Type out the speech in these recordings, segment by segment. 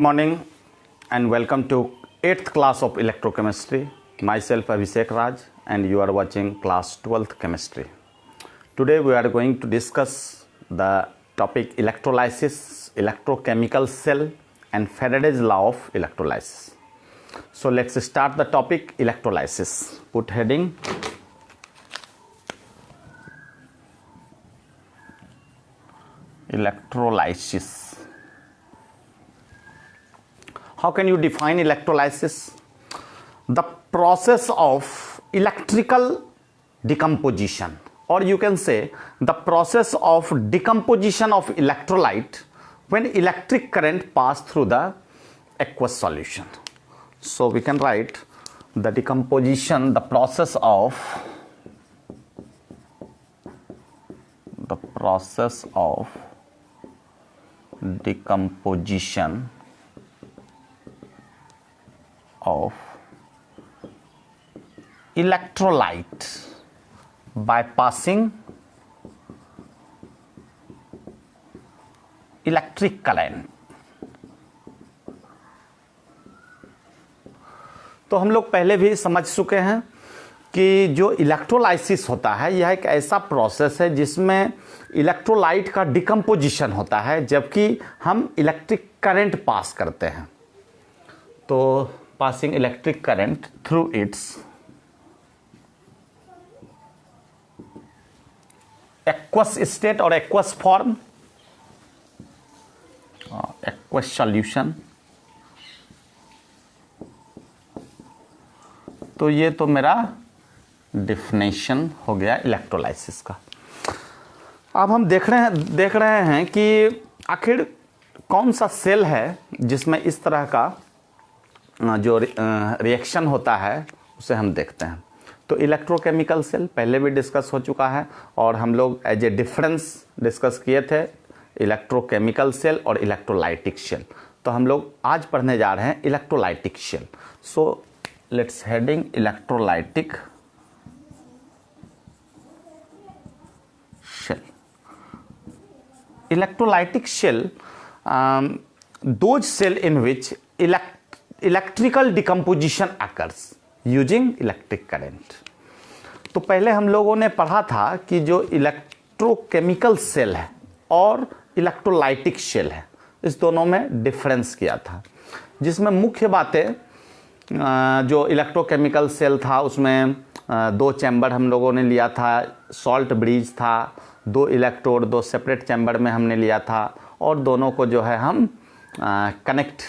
Morning and welcome to 8th class of electrochemistry. Myself Abhishek Raj and you are watching class 12th chemistry. Today we are going to discuss the topic electrolysis, electrochemical cell and Faraday's law of electrolysis. So let's start the topic electrolysis. Put heading electrolysis. How can you define electrolysis? The process of electrical decomposition, or you can say the process of decomposition of electrolyte when electric current pass through the aqueous solution. So we can write the decomposition, the process of decomposition of electrolyte by passing electric current. तो हम लोग पहले भी समझ चुके हैं कि जो इलेक्ट्रोलाइसिस होता है यह एक ऐसा प्रोसेस है जिसमें इलेक्ट्रोलाइट का डिकम्पोजिशन होता है जबकि हम इलेक्ट्रिक करंट पास करते हैं. तो passing electric current through its aqueous state or aqueous form, aqueous solution. तो ये तो मेरा डिफिनेशन हो गया इलेक्ट्रोलाइसिस का. अब हम देख रहे हैं कि आखिर कौन सा सेल है जिसमें इस तरह का जो रिएक्शन होता है उसे हम देखते हैं. तो इलेक्ट्रोकेमिकल सेल पहले भी डिस्कस हो चुका है और हम लोग एज ए डिफरेंस डिस्कस किए थे इलेक्ट्रोकेमिकल सेल और इलेक्ट्रोलाइटिक सेल. तो हम लोग आज पढ़ने जा रहे हैं electrolytic cell. So let's heading electrolytic cell. Electrolytic cell those cell in which electrical decomposition occurs using electric current. तो पहले हम लोगों ने पढ़ा था कि जो इलेक्ट्रोकेमिकल सेल है और इलेक्ट्रोलाइटिक सेल है इस दोनों में डिफरेंस किया था, जिसमें मुख्य बातें जो इलेक्ट्रोकेमिकल सेल था उसमें दो चैम्बर हम लोगों ने लिया था, सॉल्ट ब्रिज था, दो इलेक्ट्रोड दो सेपरेट चैम्बर में हमने लिया था और दोनों को जो है हम कनेक्ट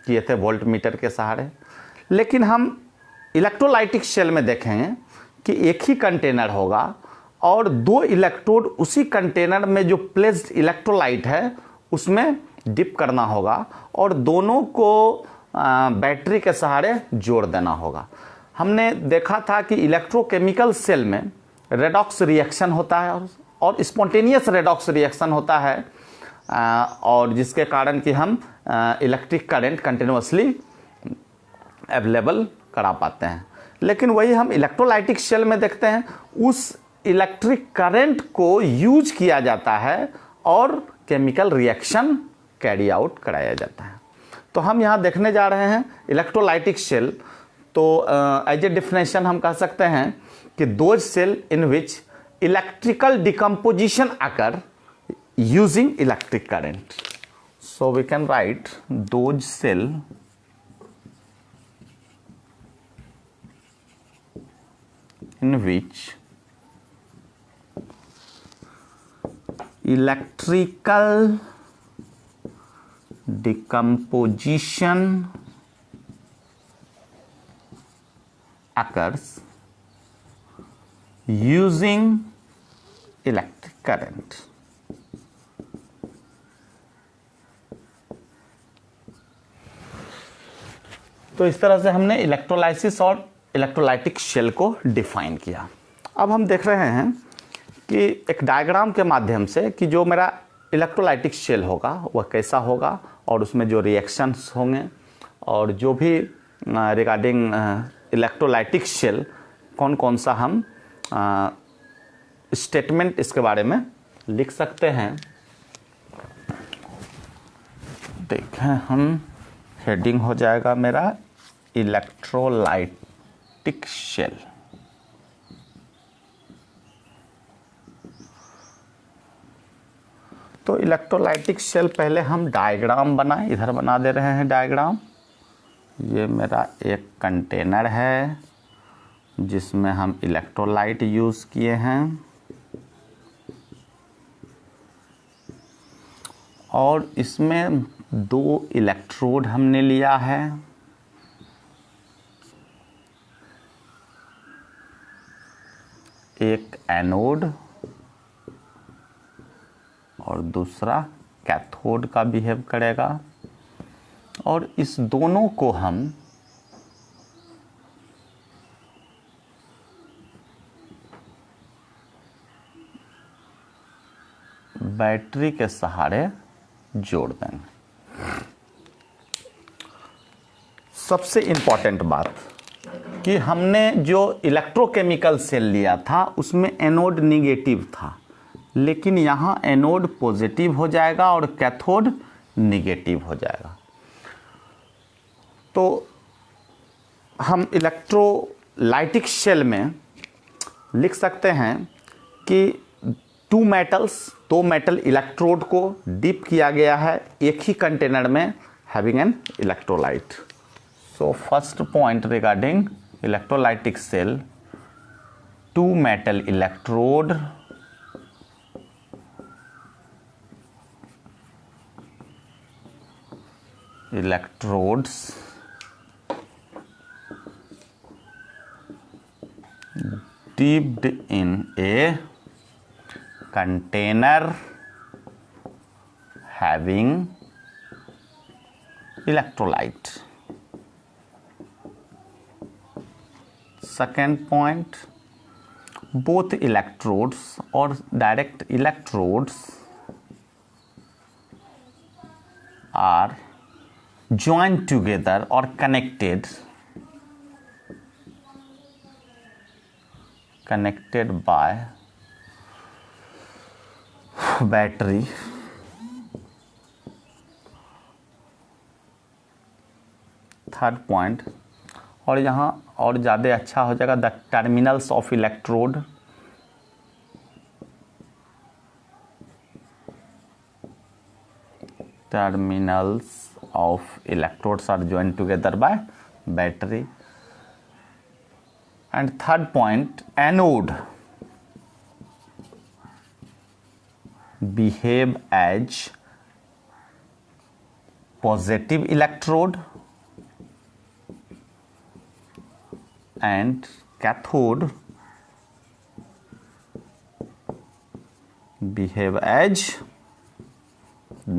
किए थे वोल्ट मीटर के सहारे. लेकिन हम इलेक्ट्रोलाइटिक सेल में देखेंगे कि एक ही कंटेनर होगा और दो इलेक्ट्रोड उसी कंटेनर में जो प्लेस्ड इलेक्ट्रोलाइट है उसमें डिप करना होगा और दोनों को बैटरी के सहारे जोड़ देना होगा. हमने देखा था कि इलेक्ट्रोकेमिकल सेल में रेडॉक्स रिएक्शन होता है और स्पॉन्टेनियस रेडॉक्स रिएक्शन होता है और जिसके कारण कि हम इलेक्ट्रिक करंट कंटिन्यूअसली अवेलेबल करा पाते हैं. लेकिन वही हम इलेक्ट्रोलाइटिक सेल में देखते हैं उस इलेक्ट्रिक करंट को यूज किया जाता है और केमिकल रिएक्शन कैरी आउट कराया जाता है. तो हम यहाँ देखने जा रहे हैं इलेक्ट्रोलाइटिक सेल. तो एज ए डिफिनेशन हम कह सकते हैं कि those cell in which electrical decomposition occur using electric current. So we can write those cell in which electrical decomposition occurs using electric current. तो इस तरह से हमने इलेक्ट्रोलाइसिस और इलेक्ट्रोलाइटिक सेल को डिफाइन किया. अब हम देख रहे हैं कि एक डायग्राम के माध्यम से कि जो मेरा इलेक्ट्रोलाइटिक सेल होगा वह कैसा होगा और उसमें जो रिएक्शंस होंगे और जो भी रिगार्डिंग इलेक्ट्रोलाइटिक सेल कौन कौन सा हम स्टेटमेंट इसके बारे में लिख सकते हैं. देखें हम हेडिंग हो जाएगा मेरा इलेक्ट्रोलाइटिक शेल। तो इलेक्ट्रोलाइटिक शेल पहले हम डायग्राम बनाएं, इधर बना दे रहे हैं डायग्राम। ये मेरा एक कंटेनर है जिसमें हम इलेक्ट्रोलाइट यूज़ किए हैं, और इसमें 2 इलेक्ट्रोड हमने लिया है। एक एनोड और दूसरा कैथोड का बिहेव करेगा, और इस दोनों को हम बैटरी के सहारे जोड़ देंगे। सबसे इंपॉर्टेंट बात कि हमने जो इलेक्ट्रोकेमिकल सेल लिया था उसमें एनोड निगेटिव था, लेकिन यहाँ एनोड पॉजिटिव हो जाएगा और कैथोड निगेटिव हो जाएगा। तो हम इलेक्ट्रोलाइटिक शेल में लिख सकते हैं कि 2 मेटल इलेक्ट्रोड को डिप किया गया है एक ही कंटेनर में, having an electrolyte. So first point regarding electrolytic cell, 2 metal electrode electrodes dipped in a container having electrolyte. Second point, both electrodes or direct electrodes are joined together or connected by battery third point, और यहाँ और ज़्यादा अच्छा हो जाएगा, the terminals of electrode are joined together by battery. And third point, anode behave as positive electrode and cathode behave as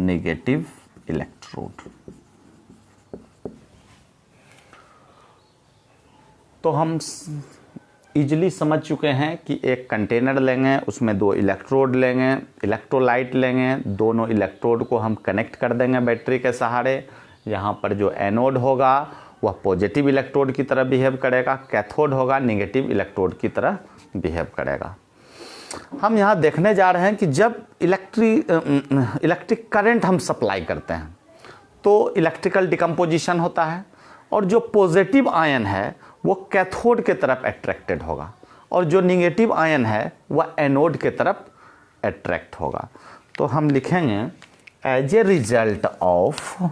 negative electrode. तो हम easily समझ चुके हैं कि एक कंटेनर लेंगे, उसमें 2 इलेक्ट्रोड लेंगे, इलेक्ट्रोलाइट लेंगे, दोनों इलेक्ट्रोड को हम कनेक्ट कर देंगे बैटरी के सहारे। यहाँ पर जो एनोड होगा वह पॉजिटिव इलेक्ट्रोड की तरह बिहेव करेगा, कैथोड होगा निगेटिव इलेक्ट्रोड की तरह बिहेव करेगा। हम यहाँ देखने जा रहे हैं कि जब इलेक्ट्रिक करंट हम सप्लाई करते हैं तो इलेक्ट्रिकल डिकम्पोजिशन होता है, और जो पॉजिटिव आयन है वो कैथोड के तरफ अट्रैक्टेड होगा, और जो निगेटिव आयन है वह एनोड के तरफ अट्रैक्ट होगा। तो हम लिखेंगे as a result of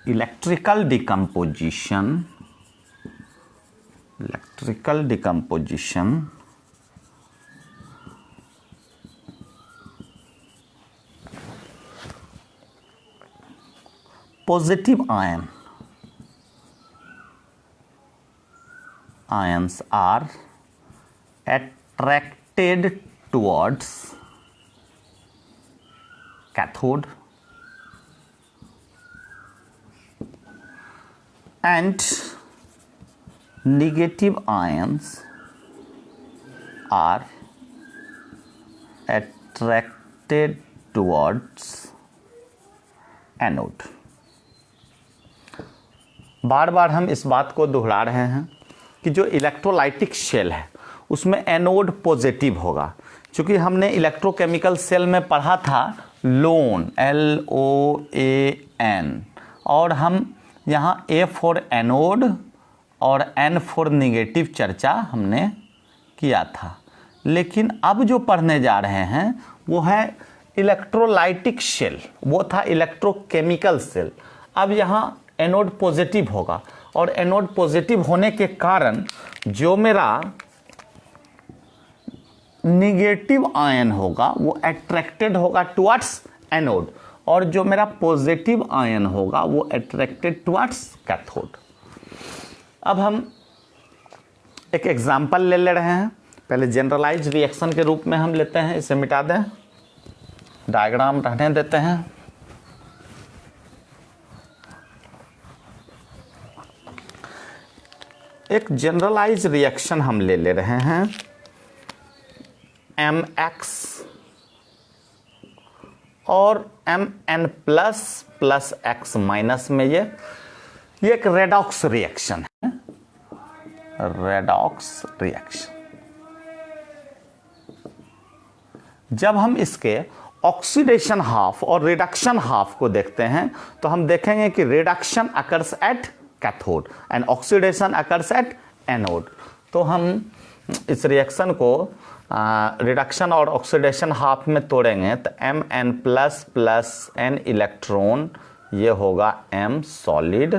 electrical decomposition positive ions are attracted towards cathode and negative ions are attracted towards anode. बार बार हम इस बात को दोहरा रहे हैं कि जो इलेक्ट्रोलाइटिक शेल है उसमें एनोड पॉजिटिव होगा। क्योंकि हमने इलेक्ट्रोकेमिकल सेल में पढ़ा था लोन, LOAN, और हम यहाँ A फॉर एनोड और N फॉर निगेटिव चर्चा हमने किया था। लेकिन अब जो पढ़ने जा रहे हैं वो है इलेक्ट्रोलाइटिक शेल, वो था इलेक्ट्रोकेमिकल सेल। अब यहाँ एनोड पॉजिटिव होगा और एनोड पॉजिटिव होने के कारण जो मेरा निगेटिव आयन होगा वो अट्रैक्टेड होगा टुवर्ड्स एनोड, और जो मेरा पॉजिटिव आयन होगा वो अट्रैक्टेड टुवर्ड्स कैथोड। अब हम एक एग्जांपल ले रहे हैं। पहले जनरलाइज रिएक्शन के रूप में हम लेते हैं, इसे मिटा दें, डायग्राम रहने देते हैं। एक जनरलाइज रिएक्शन हम ले रहे हैं, MX और MN plus plus X minus में ये एक रेडॉक्स रिएक्शन है, रेडॉक्स रिएक्शन। जब हम इसके ऑक्सीडेशन हाफ और रिडक्शन हाफ को देखते हैं तो हम देखेंगे कि reduction occurs at cathode and oxidation occurs at anode. तो हम इस रिएक्शन को रिडक्शन और ऑक्सीडेशन हाफ में तोड़ेंगे तो Mn plus plus N electron, ये होगा M सॉलिड,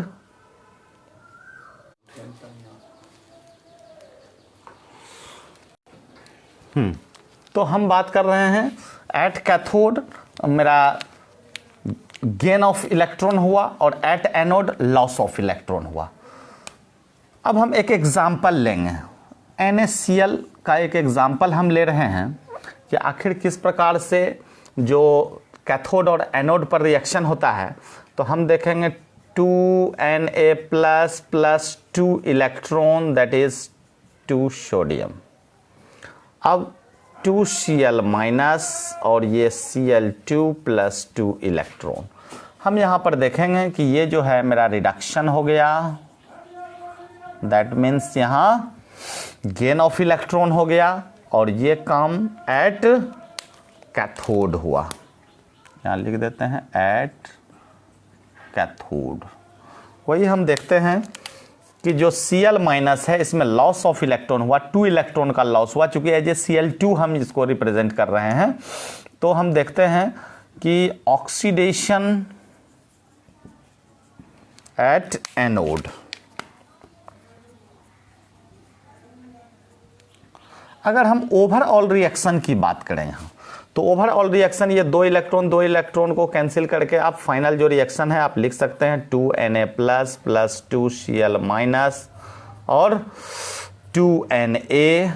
तो हम बात कर रहे हैं एट कैथोड मेरा गेन ऑफ इलेक्ट्रॉन हुआ और at anode loss of electron हुआ। अब हम एक एग्जाम्पल लेंगे, NaCl का एक एग्जाम्पल हम ले रहे हैं कि आखिर किस प्रकार से जो कैथोड और एनोड पर रिएक्शन होता है। तो हम देखेंगे 2Na plus plus 2 electron, that is 2 sodium. अब 2Cl माइनस और ये Cl2 प्लस 2 इलेक्ट्रॉन। हम यहाँ पर देखेंगे कि ये जो है मेरा रिडक्शन हो गया, दैट मीन्स यहाँ गेन ऑफ इलेक्ट्रॉन हो गया, और ये काम एट कैथोड हुआ, यहाँ लिख देते हैं एट कैथोड। वही हम देखते हैं कि जो Cl माइनस है इसमें लॉस ऑफ इलेक्ट्रॉन हुआ, 2 इलेक्ट्रॉन का लॉस हुआ, चूंकि एज ए Cl2 हम इसको रिप्रेजेंट कर रहे हैं। तो हम देखते हैं कि ऑक्सीडेशन एट एनोड, अगर हम ओवरऑल रिएक्शन की बात करें यहाँ तो ओवरऑल रिएक्शन ये 2 इलेक्ट्रॉन को कैंसिल करके आप फाइनल जो रिएक्शन है आप लिख सकते हैं 2Na plus plus 2Cl minus और 2Na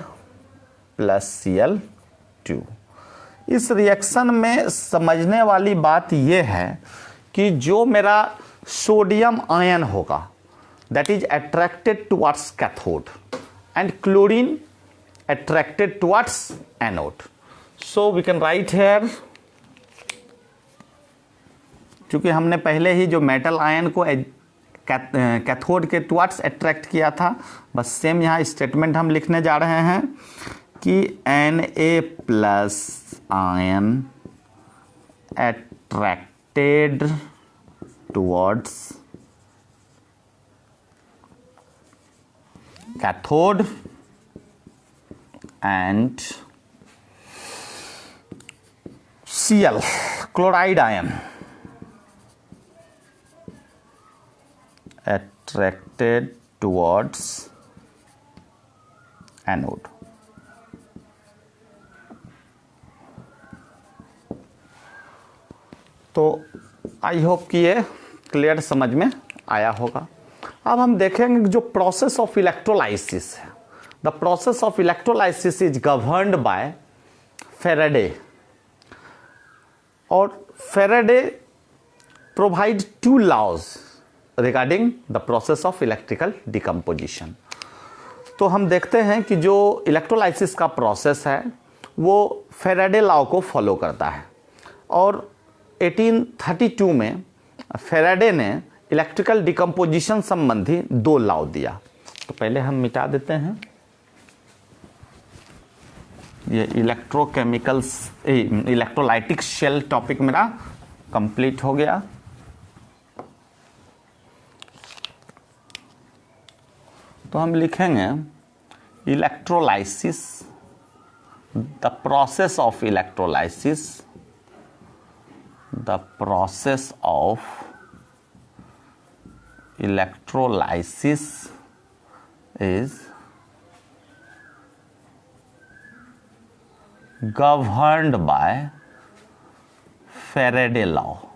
प्लस Cl2। इस रिएक्शन में समझने वाली बात यह है कि जो मेरा सोडियम आयन होगा that is attracted towards cathode and chlorine attracted towards anode. So we can write here, क्योंकि हमने पहले ही जो मेटल आयन को कैथोड के टुवर्ड्स अट्रैक्ट किया था, बस सेम यहाँ स्टेटमेंट हम लिखने जा रहे हैं कि Na plus ion attracted towards cathode and Cl chloride ion attracted towards anode। तो आई होप कि ये क्लियर समझ में आया होगा। अब हम देखेंगे कि जो प्रोसेस ऑफ इलेक्ट्रोलाइसिस है, the process of electrolysis is governed by Faraday, और Faraday provide 2 laws regarding the process of electrical decomposition। तो हम देखते हैं कि जो इलेक्ट्रोलाइसिस का प्रोसेस है वो Faraday लॉ को फॉलो करता है, और 1832 में Faraday ने इलेक्ट्रिकल डिकम्पोजिशन संबंधी 2 लॉ दिया। तो पहले हम मिटा देते हैं। ये इलेक्ट्रोकेमिकल्स इलेक्ट्रोलाइटिक शेल टॉपिक मेरा कंप्लीट हो गया। तो हम लिखेंगे electrolysis, the process of electrolysis, the process of electrolysis is governed by Faraday law.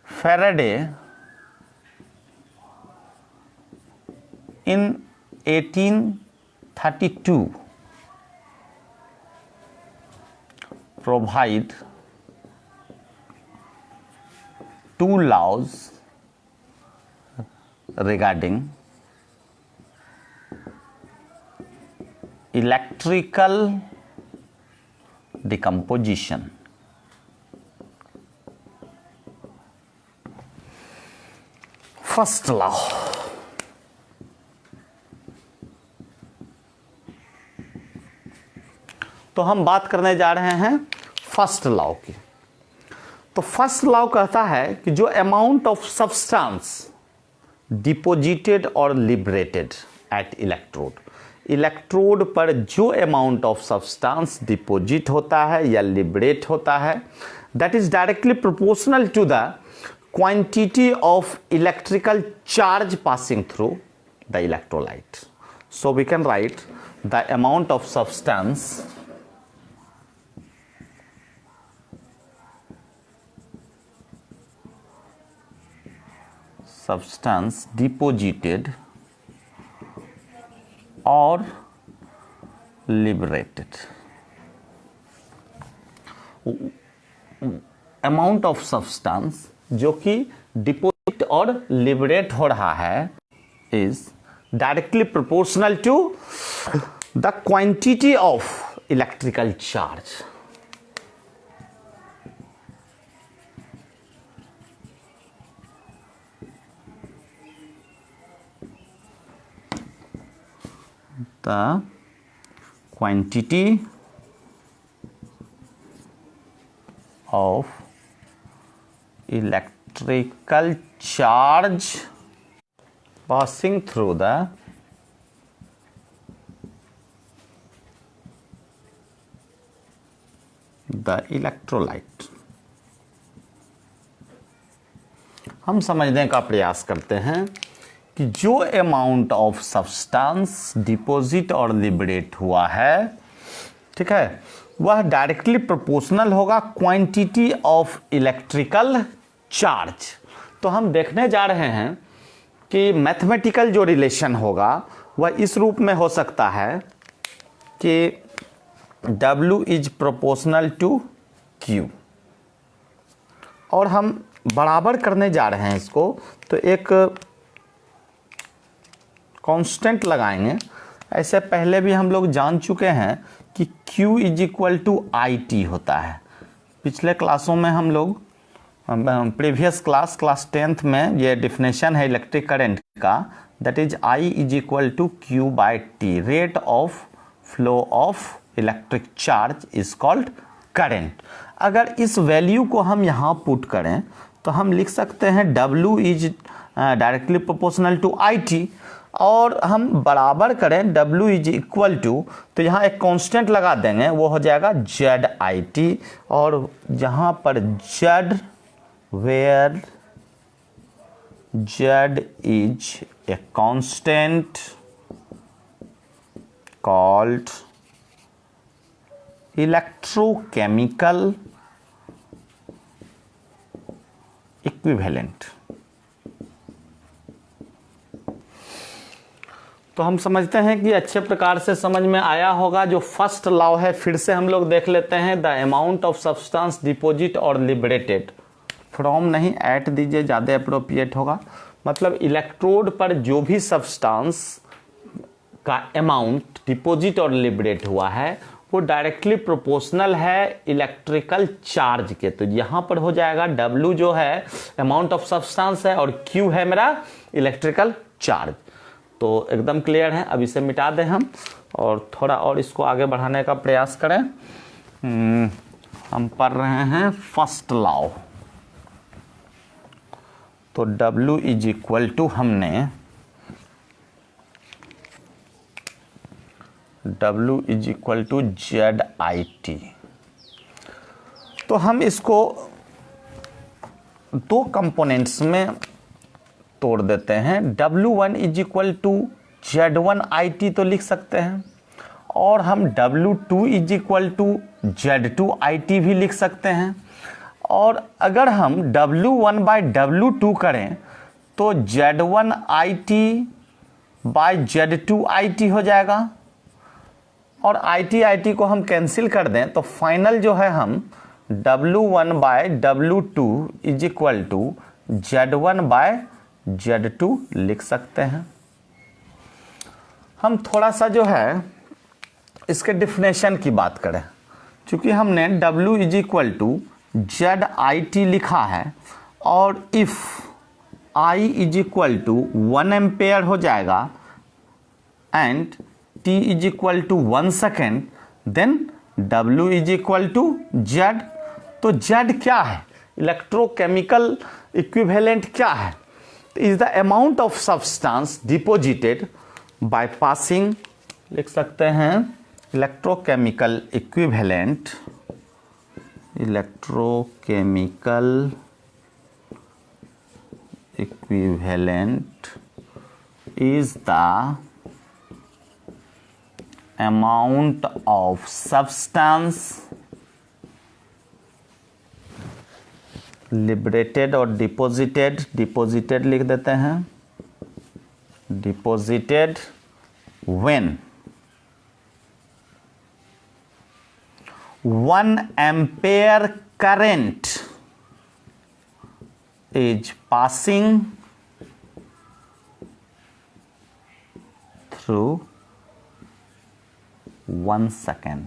Faraday in 1832 provide two laws regarding electrical decomposition. First law, तो हम बात करने जा रहे हैं फर्स्ट लॉ की। तो फर्स्ट लॉ कहता है कि जो अमाउंट ऑफ सब्सटेंस डिपोजिटेड और लिबरेटेड एट इलेक्ट्रोड, इलेक्ट्रोड पर जो अमाउंट ऑफ सब्सटेंस डिपोजिट होता है या लिबरेट होता है, that is directly proportional to the quantity of electrical charge passing through the electrolyte. So we can write the amount of substance deposited or liberated. Amount of substance जो कि deposit और liberate हो रहा है is directly proportional to the quantity of electrical charge. The quantity of electrical charge passing through the electrolyte. हम समझने का प्रयास करते हैं कि जो अमाउंट ऑफ सब्सटेंस डिपॉजिट और लिबरेट हुआ है, ठीक है, वह डायरेक्टली प्रोपोर्शनल होगा क्वांटिटी ऑफ इलेक्ट्रिकल चार्ज. तो हम देखने जा रहे हैं कि मैथमेटिकल जो रिलेशन होगा वह इस रूप में हो सकता है कि W is proportional to Q, और हम बराबर करने जा रहे हैं इसको, तो एक कांस्टेंट लगाएंगे. ऐसे पहले भी हम लोग जान चुके हैं कि Q is equal to IT होता है. पिछले क्लासों में हम लोग प्रीवियस क्लास 10th में ये डिफिनेशन है इलेक्ट्रिक करंट का, that is I is equal to Q by T. Rate of flow of electric charge is called current. अगर इस वैल्यू को हम यहाँ पुट करें तो हम लिख सकते हैं W is directly proportional to IT, और हम बराबर करें W इज इक्वल टू, तो यहाँ एक कांस्टेंट लगा देंगे, वो हो जाएगा ZIT, और यहाँ पर Z where Z is a constant called electrochemical equivalent. तो हम समझते हैं कि अच्छे प्रकार से समझ में आया होगा. जो फर्स्ट लॉ है फिर से हम लोग देख लेते हैं. The amount of substance deposit और लिबरेटेड, फ्रॉम नहीं एट दीजिए, ज़्यादा अप्रोप्रिएट होगा. मतलब इलेक्ट्रोड पर जो भी सब्सटेंस का अमाउंट डिपोजिट और लिबरेट हुआ है वो डायरेक्टली प्रोपोर्शनल है इलेक्ट्रिकल चार्ज के। तो यहां पर हो जाएगा W जो है अमाउंट ऑफ सब्सटेंस है और Q है मेरा इलेक्ट्रिकल चार्ज। तो एकदम क्लियर है। अब इसे मिटा दें हम और थोड़ा और इसको आगे बढ़ाने का प्रयास करें। हम पढ़ रहे हैं फर्स्ट लॉ। तो W इज इक्वल टू हमने W is equal to ZIT। तो हम इसको दो कंपोनेंट्स में तोड़ देते हैं। W1 is equal to Z1IT तो लिख सकते हैं और हम W2 is equal to Z2IT भी लिख सकते हैं। और अगर हम W1 बाय W2 करें तो Z1IT बाय Z2IT हो जाएगा और IT को हम कैंसिल कर दें तो फाइनल जो है हम W1 by W2 is equal to Z1 by Z2 लिख सकते हैं। हम थोड़ा सा जो है इसके डिफिनेशन की बात करें। चूंकि हमने W is equal to ZIT लिखा है और if I is equal to 1 ampere हो जाएगा and T is equal to 1 second, then W is equal to Z। तो Z क्या है? इलेक्ट्रोकेमिकल इक्विवेलेंट क्या है? Is the amount of substance deposited by passing, लिख सकते हैं electrochemical equivalent, electrochemical equivalent is the amount of substance liberated और deposited लिख देते हैं, deposited when 1 ampere current is passing through 1 second.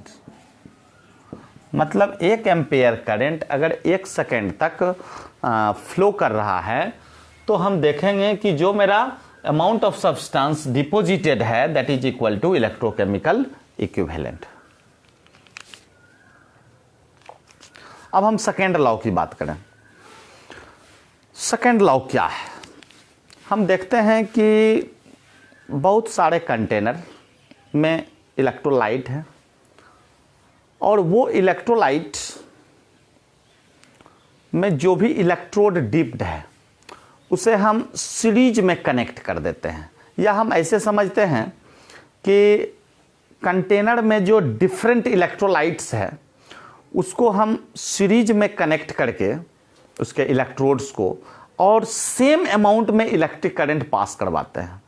मतलब 1 एम्पेयर करंट अगर 1 सेकेंड तक फ्लो कर रहा है तो हम देखेंगे कि जो मेरा अमाउंट ऑफ सब्सटेंस डिपोजिटेड है that is equal to electrochemical equivalent. अब हम सेकेंड लॉ की बात करें। सेकेंड लॉ क्या है? हम देखते हैं कि बहुत सारे कंटेनर में इलेक्ट्रोलाइट है और वो इलेक्ट्रोलाइट में जो भी इलेक्ट्रोड डिप्ड है उसे हम सीरीज में कनेक्ट कर देते हैं, या हम ऐसे समझते हैं कि कंटेनर में जो डिफरेंट इलेक्ट्रोलाइट्स है उसको हम सीरीज में कनेक्ट करके उसके इलेक्ट्रोड्स को और सेम अमाउंट में इलेक्ट्रिक करंट पास करवाते हैं।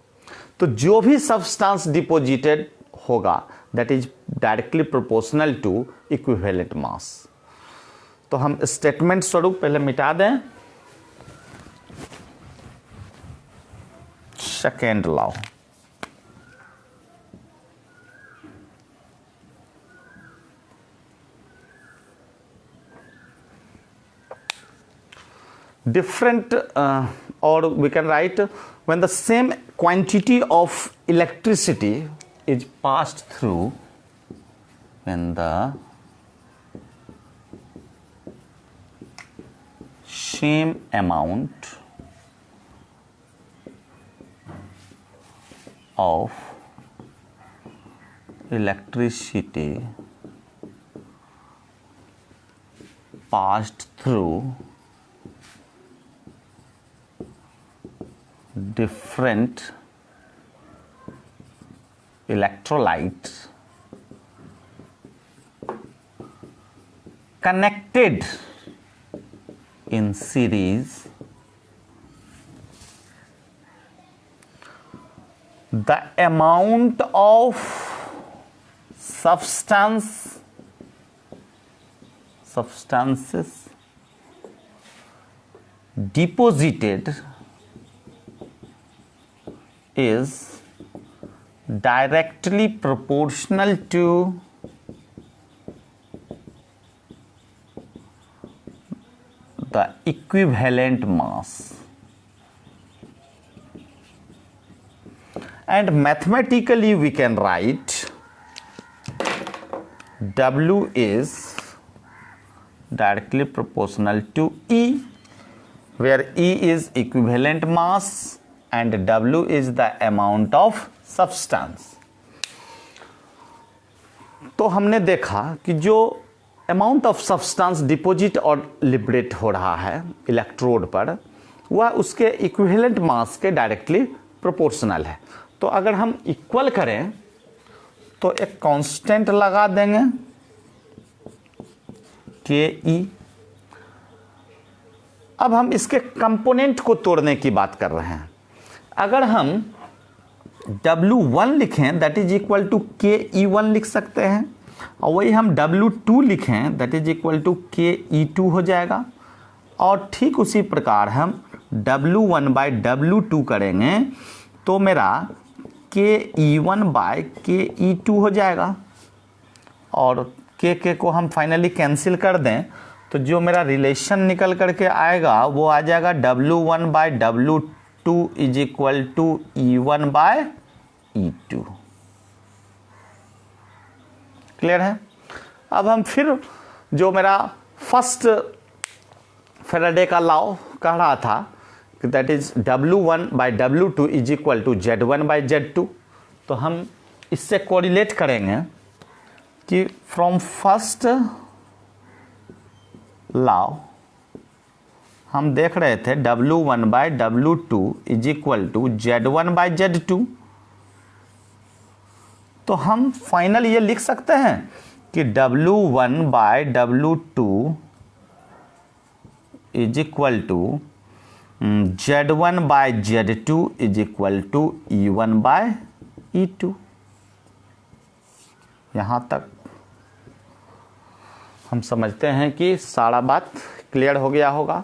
तो जो भी सब्सटेंस डिपोजिटेड होगा that is directly proportional to equivalent mass. तो हम स्टेटमेंट स्वरूप पहले मिटा दें। Second law, different or we can write when the same quantity of electricity is passed through, when the same amount of electricity passed through different electrolytes connected in series, the amount of substances deposited is directly proportional to the equivalent mass, and mathematically we can write W is directly proportional to E, where E is equivalent mass and W is the amount of substance. तो हमने देखा कि जो amount of substance deposit और liberate हो रहा है electrode पर, वह उसके इक्विवेलेंट मास के डायरेक्टली प्रोपोर्शनल है. तो अगर हम इक्वल करें तो एक कांस्टेंट लगा देंगे के ई. अब हम इसके कंपोनेंट को तोड़ने की बात कर रहे हैं. अगर हम W1 लिखें दैट इज इक्वल टू के E1 लिख सकते हैं, और वही हम W2 लिखें दैट इज इक्वल टू के E2 हो जाएगा. और ठीक उसी प्रकार हम W1 बाय W2 करेंगे तो मेरा के E1 बाय के E2 हो जाएगा. और के को हम फाइनली कैंसिल कर दें तो जो मेरा रिलेशन निकल करके आएगा वो आ जाएगा W1 by W2 is equal to E1 by E2. Clear है. अब हम फिर जो मेरा फर्स्ट फैराडे का लॉ कह रहा था कि that is W1 by W2 is equal to Z1 by Z2, तो हम इससे कोरिलेट करेंगे कि फ्रॉम फर्स्ट लॉ हम देख रहे थे W1 by W2 is equal to Z1 by Z2. तो हम फाइनल ये लिख सकते हैं कि W1 by W2 is equal to Z1 by Z2 is equal to E1 by E2. यहाँ तक हम समझते हैं कि सारा बात क्लियर हो गया होगा.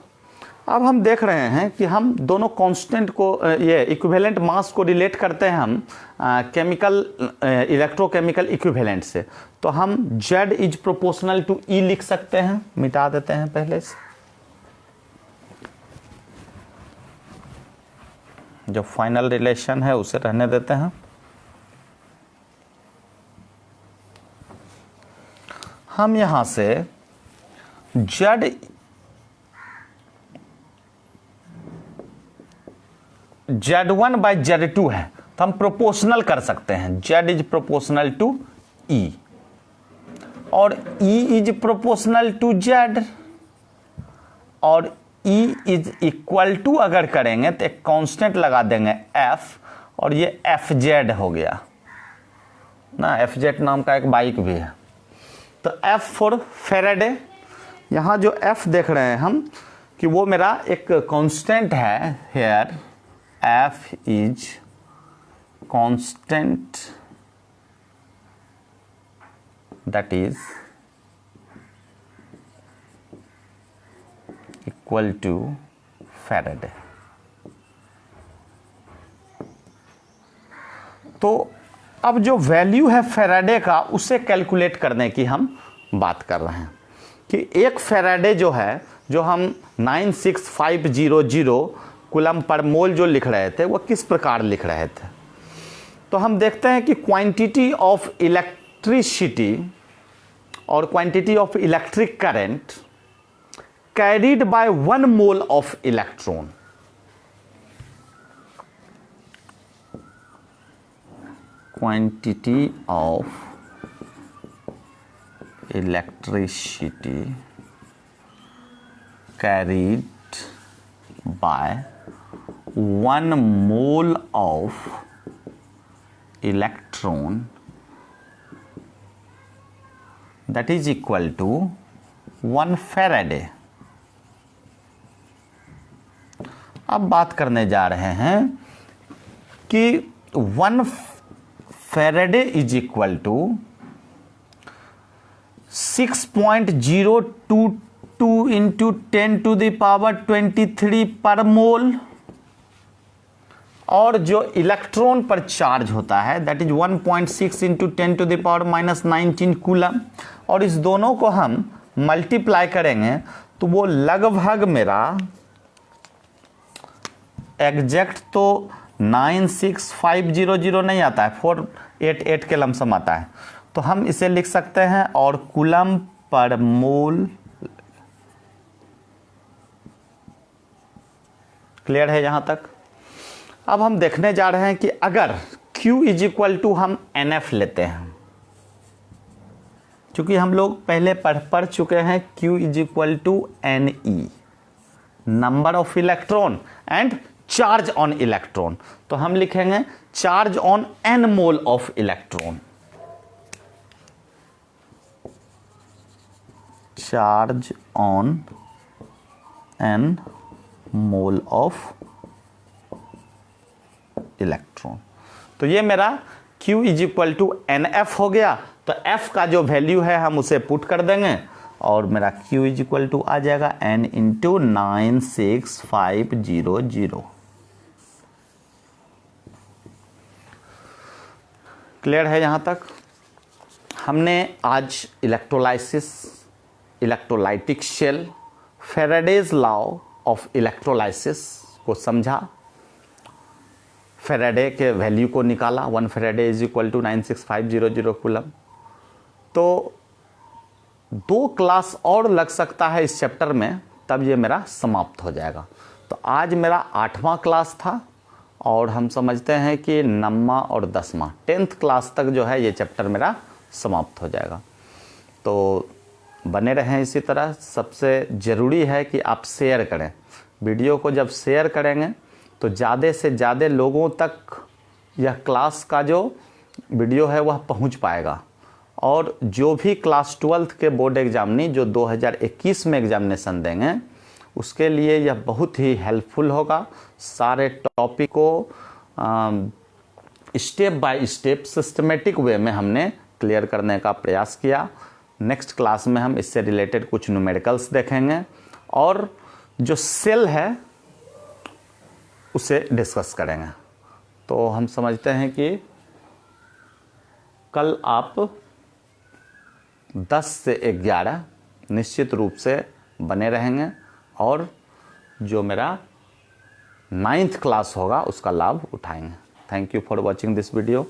अब हम देख रहे हैं कि हम दोनों कांस्टेंट को ये इक्विवेलेंट मास को रिलेट करते हैं हम केमिकल इलेक्ट्रोकेमिकल इक्विवेलेंट से. तो हम Z is proportional to E लिख सकते हैं. मिटा देते हैं पहले से, जो फाइनल रिलेशन है उसे रहने देते हैं. हम यहां से Z1 बाय Z2 है तो हम प्रोपोर्शनल कर सकते हैं. Z is proportional to E और E is proportional to Z, और E इज इक्वल टू अगर करेंगे तो एक कांस्टेंट लगा देंगे F, और ये FZ हो गया ना. FZ नाम का एक बाइक भी है. तो F फॉर फैराडे. यहाँ जो F देख रहे हैं हम कि वो मेरा एक कांस्टेंट है. Here F is constant that is equal to Faraday. तो अब जो वैल्यू है फैराडे का उसे कैलकुलेट करने की हम बात कर रहे हैं कि एक फैराडे जो है, जो हम 96500 कूलम पर मोल जो लिख रहे थे वो किस प्रकार लिख रहे थे. तो हम देखते हैं कि क्वांटिटी ऑफ इलेक्ट्रिसिटी और quantity of electric current carried bye 1 mole of electron. Quantity of electricity carried by 1 mole of electron, that is equal to 1 Faraday. अब बात करने जा रहे हैं कि 1 Faraday is equal to 6.022 into 10 to the power 23 पर मोल, और जो इलेक्ट्रॉन पर चार्ज होता है that is 1.6 into 10 to the power -19 coulomb. और इस दोनों को हम मल्टीप्लाई करेंगे तो वो लगभग मेरा एग्जैक्ट तो 96500 नहीं आता है, 488 के लमसम आता है। तो हम इसे लिख सकते हैं और कूलम पर मोल, क्लियर है यहां तक। अब हम देखने जा रहे हैं कि अगर Q इज इक्वल टू हम NF लेते हैं, क्योंकि हम लोग पहले पढ़ चुके हैं Q is equal to NE, number of electron and charge on electron. तो हम लिखेंगे charge on N mole of electron, charge on N mole of electron. तो ये मेरा Q is equal to NF हो गया। तो F का जो वैल्यू है हम उसे पुट कर देंगे और मेरा Q इज इक्वल टू आ जाएगा N इंटू 96500। क्लियर है यहां तक। हमने आज electrolysis, electrolytic cell, Faraday's law of electrolysis को समझा, फैराडे के वैल्यू को निकाला, 1 Faraday is equal to 96500 coulomb. तो 2 क्लास और लग सकता है इस चैप्टर में, तब ये मेरा समाप्त हो जाएगा। तो आज मेरा 8वां क्लास था और हम समझते हैं कि 9वां और 10वां 10th क्लास तक जो है ये चैप्टर मेरा समाप्त हो जाएगा। तो बने रहें इसी तरह। सबसे ज़रूरी है कि आप शेयर करें वीडियो को। जब शेयर करेंगे तो ज़्यादा से ज़्यादा लोगों तक यह क्लास का जो वीडियो है वह पहुंच पाएगा। और जो भी क्लास 12th के बोर्ड एग्जामिनी जो 2021 में एग्जामिनेशन देंगे उसके लिए यह बहुत ही हेल्पफुल होगा। सारे टॉपिक को step by step systematic way में हमने क्लियर करने का प्रयास किया। नेक्स्ट क्लास में हम इससे रिलेटेड कुछ न्यूमेरिकल्स देखेंगे और जो सेल है उसे डिस्कस करेंगे। तो हम समझते हैं कि कल आप 10 से 11 निश्चित रूप से बने रहेंगे और जो मेरा 9th क्लास होगा उसका लाभ उठाएंगे। Thank you for watching this video.